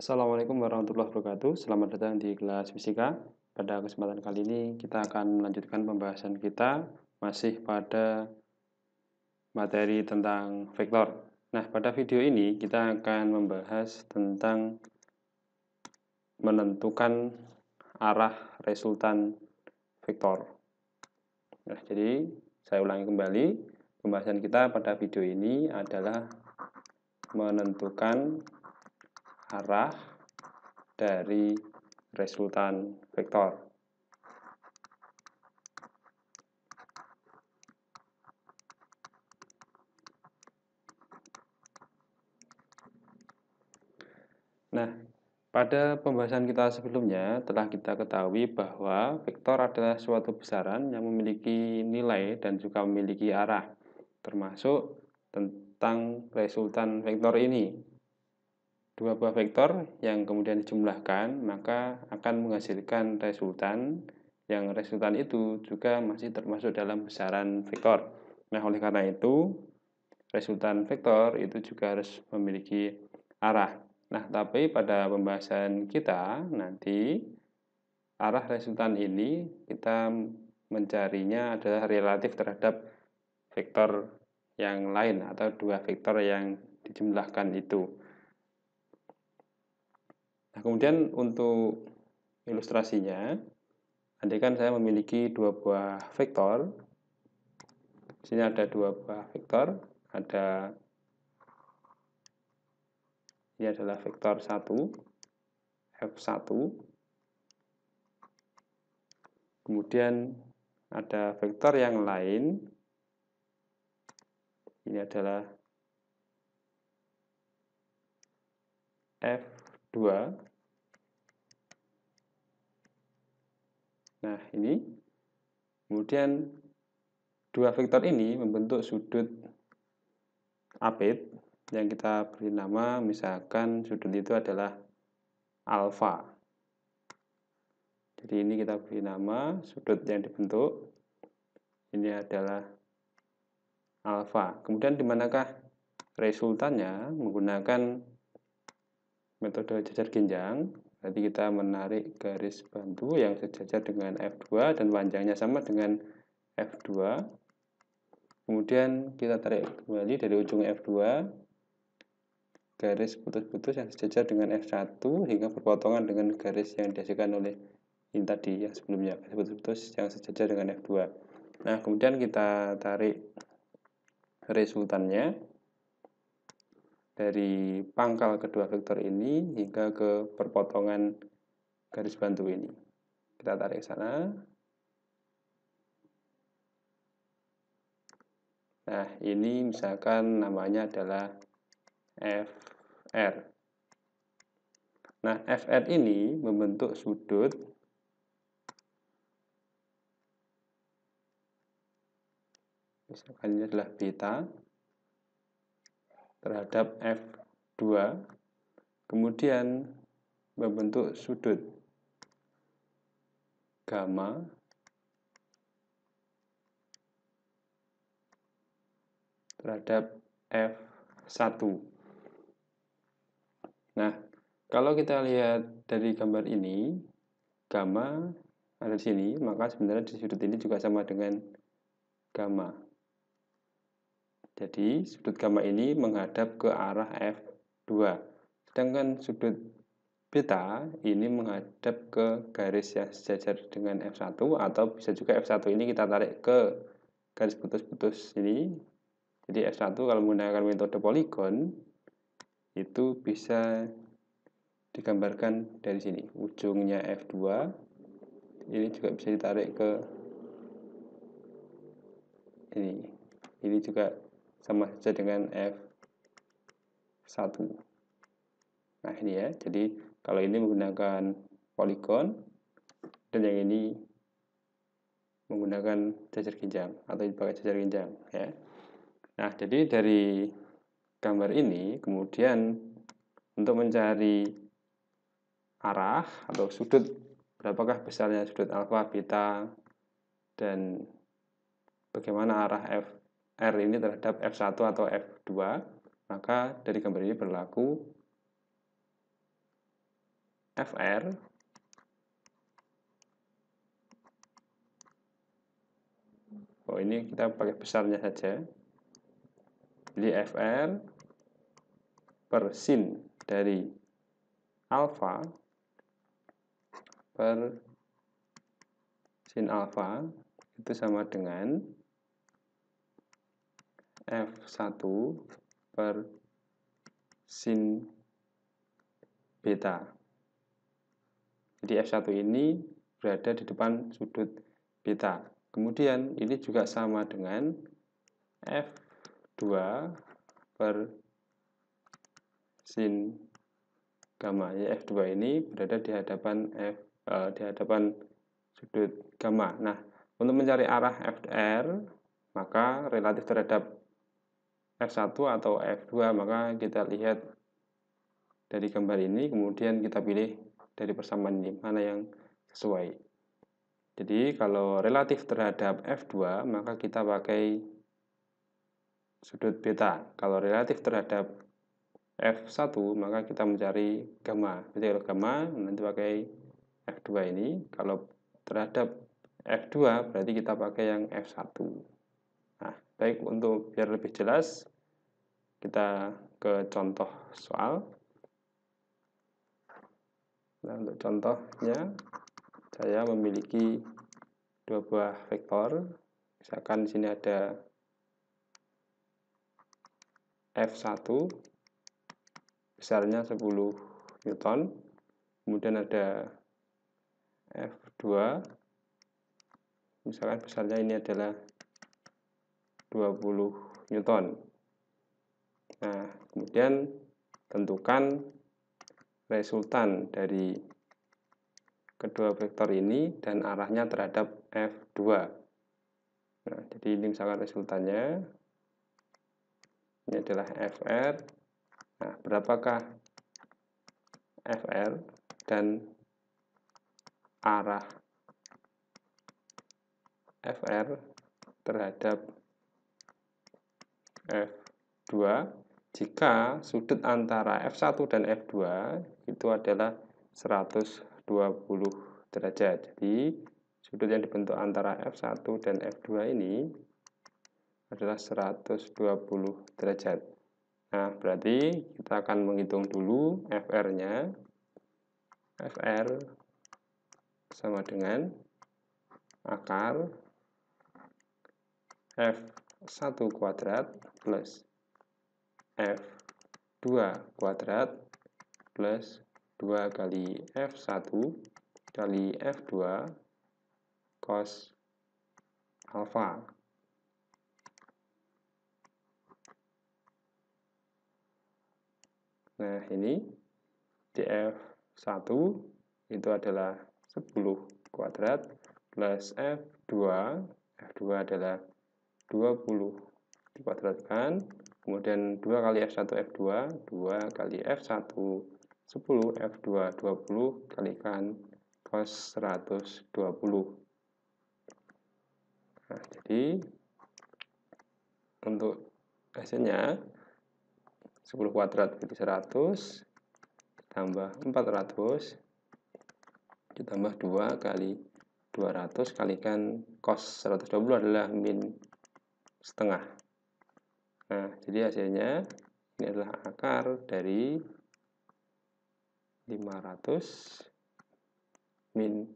Assalamualaikum warahmatullahi wabarakatuh. Selamat datang di kelas fisika. Pada kesempatan kali ini kita akan melanjutkan pembahasan kita masih pada materi tentang vektor. Nah, pada video ini kita akan membahas tentang menentukan arah resultan vektor. Nah, jadi saya ulangi kembali, pembahasan kita pada video ini adalah menentukan arah dari resultan vektor. Nah, pada pembahasan kita sebelumnya telah kita ketahui bahwa vektor adalah suatu besaran yang memiliki nilai dan juga memiliki arah, termasuk tentang resultan vektor ini. Dua buah vektor yang kemudian dijumlahkan maka akan menghasilkan resultan, yang resultan itu juga masih termasuk dalam besaran vektor. Nah, oleh karena itu resultan vektor itu juga harus memiliki arah. Nah, tapi pada pembahasan kita nanti arah resultan ini kita mencarinya adalah relatif terhadap vektor yang lain atau dua vektor yang dijumlahkan itu. Nah, kemudian untuk ilustrasinya, andaikan saya memiliki dua buah vektor. Di sini ada dua buah vektor, ini adalah vektor 1, F1. Kemudian ada vektor yang lain. Ini adalah F2. Nah, ini. Kemudian dua vektor ini membentuk sudut apit yang kita beri nama, misalkan sudut itu adalah alfa. Jadi ini kita beri nama sudut yang dibentuk ini adalah alfa. Kemudian di manakah resultannya? Menggunakan metode jajar ginjang. Berarti kita menarik garis bantu yang sejajar dengan F2 dan panjangnya sama dengan F2. Kemudian kita tarik kembali dari ujung F2, garis putus-putus yang sejajar dengan F1 hingga berpotongan dengan garis yang dihasilkan oleh ini tadi yang sebelumnya, garis putus-putus yang sejajar dengan F2. Nah, kemudian kita tarik resultannya dari pangkal kedua vektor ini hingga ke perpotongan garis bantu ini. Kita tarik ke sana. Nah, ini misalkan namanya adalah FR. Nah, FR ini membentuk sudut misalkan ini adalah beta terhadap F2, kemudian membentuk sudut gamma terhadap F1. Nah, kalau kita lihat dari gambar ini, gamma ada di sini, maka sebenarnya di sudut ini juga sama dengan gamma. Jadi, sudut gamma ini menghadap ke arah F2. Sedangkan sudut beta ini menghadap ke garis yang sejajar dengan F1, atau bisa juga F1 ini kita tarik ke garis putus-putus ini. Jadi F1 kalau menggunakan metode poligon itu bisa digambarkan dari sini. Ujungnya F2 ini juga bisa ditarik ke ini. Ini juga sama saja dengan F1. Nah, ini ya. Jadi kalau ini menggunakan poligon dan yang ini menggunakan jajar ginjang atau dipakai jajar ginjang ya. Nah, jadi dari gambar ini kemudian untuk mencari arah atau sudut, berapakah besarnya sudut alfa, beta, dan bagaimana arah R ini terhadap F1 atau F2, maka dari gambar ini berlaku FR ini kita pakai besarnya saja. Jadi FR per sin dari alfa per sin alfa itu sama dengan F1 per sin beta. Jadi F1 ini berada di depan sudut beta. Kemudian ini juga sama dengan F2 per sin gamma. Ya, F2 ini berada di hadapan sudut gamma. Nah, untuk mencari arah FR, maka relatif terhadap F1 atau F2, maka kita lihat dari gambar ini, kemudian kita pilih dari persamaan ini, mana yang sesuai. Jadi, kalau relatif terhadap F2, maka kita pakai sudut beta. Kalau relatif terhadap F1, maka kita mencari gamma. Jadi kalau gamma nanti pakai F2 ini. Kalau terhadap F2 berarti kita pakai yang F1. Nah, baik, untuk biar lebih jelas, kita ke contoh soal. Nah, untuk contohnya, saya memiliki dua buah vektor. Misalkan di sini ada F1 besarnya 10 Newton, kemudian ada F2 misalkan besarnya ini adalah 20 Newton. Nah, kemudian tentukan resultan dari kedua vektor ini dan arahnya terhadap F2. Nah, jadi ini misalkan resultannya ini adalah FR. Nah, berapakah FR dan arah FR terhadap F2 jika sudut antara F1 dan F2 itu adalah 120 derajat. Jadi, sudut yang dibentuk antara F1 dan F2 ini adalah 120 derajat. Nah, berarti kita akan menghitung dulu FR-nya. FR sama dengan akar F1 kuadrat plus F2 kuadrat plus 2 kali F1 kali F2 cos alfa. Nah, ini F1 itu adalah 10 kuadrat plus F2 adalah 20 dikuadratkan, kemudian 2 kali F1 F2, 2 kali F1 10, F2 20 kalikan cos 120. Nah, jadi untuk hasilnya 10 kuadrat berarti 100 tambah 400 ditambah 2 kali 200 kalikan cos 120 adalah min setengah. Nah, jadi hasilnya ini adalah akar dari 500 min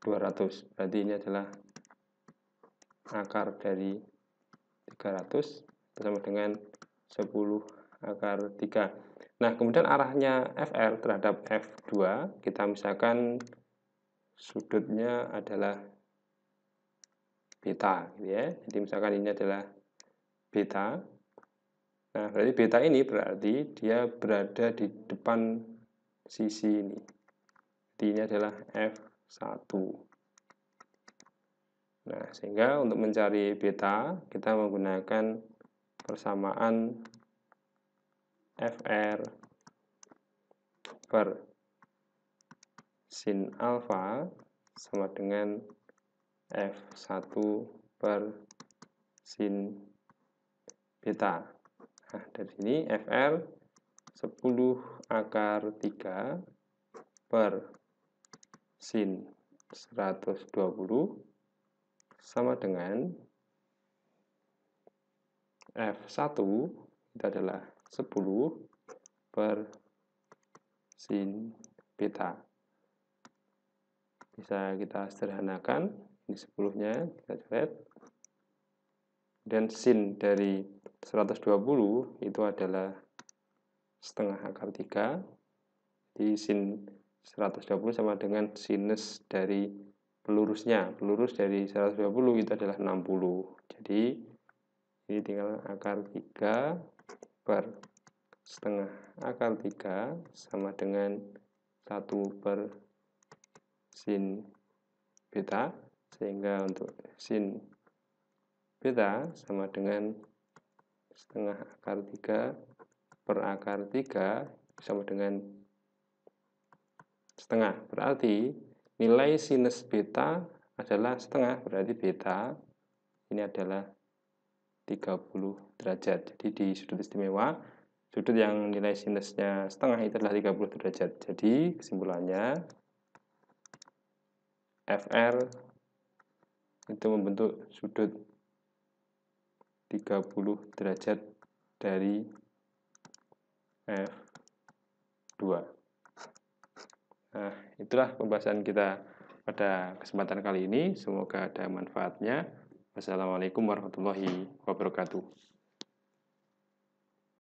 200. Berarti ini adalah akar dari 300 sama dengan 10 akar 3. Nah, kemudian arahnya FR terhadap F2, kita misalkan sudutnya adalah beta, gitu ya. Jadi misalkan ini adalah beta. Nah, berarti beta ini berarti dia berada di depan sisi ini. Jadi ini adalah F1. Nah, sehingga untuk mencari beta, kita menggunakan persamaan FR per sin alfa sama dengan F1 per sin beta. Nah, dari sini FR 10 akar 3 per sin 120 sama dengan F1 itu adalah 10 per sin beta. Bisa kita sederhanakan, ini 10-nya kita coret. Dan sin dari 120 itu adalah setengah akar 3. Jadi sin 120 sama dengan sinus dari pelurusnya. Pelurus dari 120 itu adalah 60. Jadi ini tinggal akar 3 per setengah akar 3 sama dengan 1 per sin beta. Sehingga untuk sin beta sama dengan setengah akar 3 per akar 3 sama dengan setengah. Berarti nilai sinus beta adalah setengah. Berarti beta ini adalah 30 derajat. Jadi di sudut istimewa, sudut yang nilai sinusnya setengah itu adalah 30 derajat. Jadi kesimpulannya FR itu membentuk sudut 30 derajat dari F2. Nah, itulah pembahasan kita pada kesempatan kali ini. Semoga ada manfaatnya. Wassalamualaikum warahmatullahi wabarakatuh.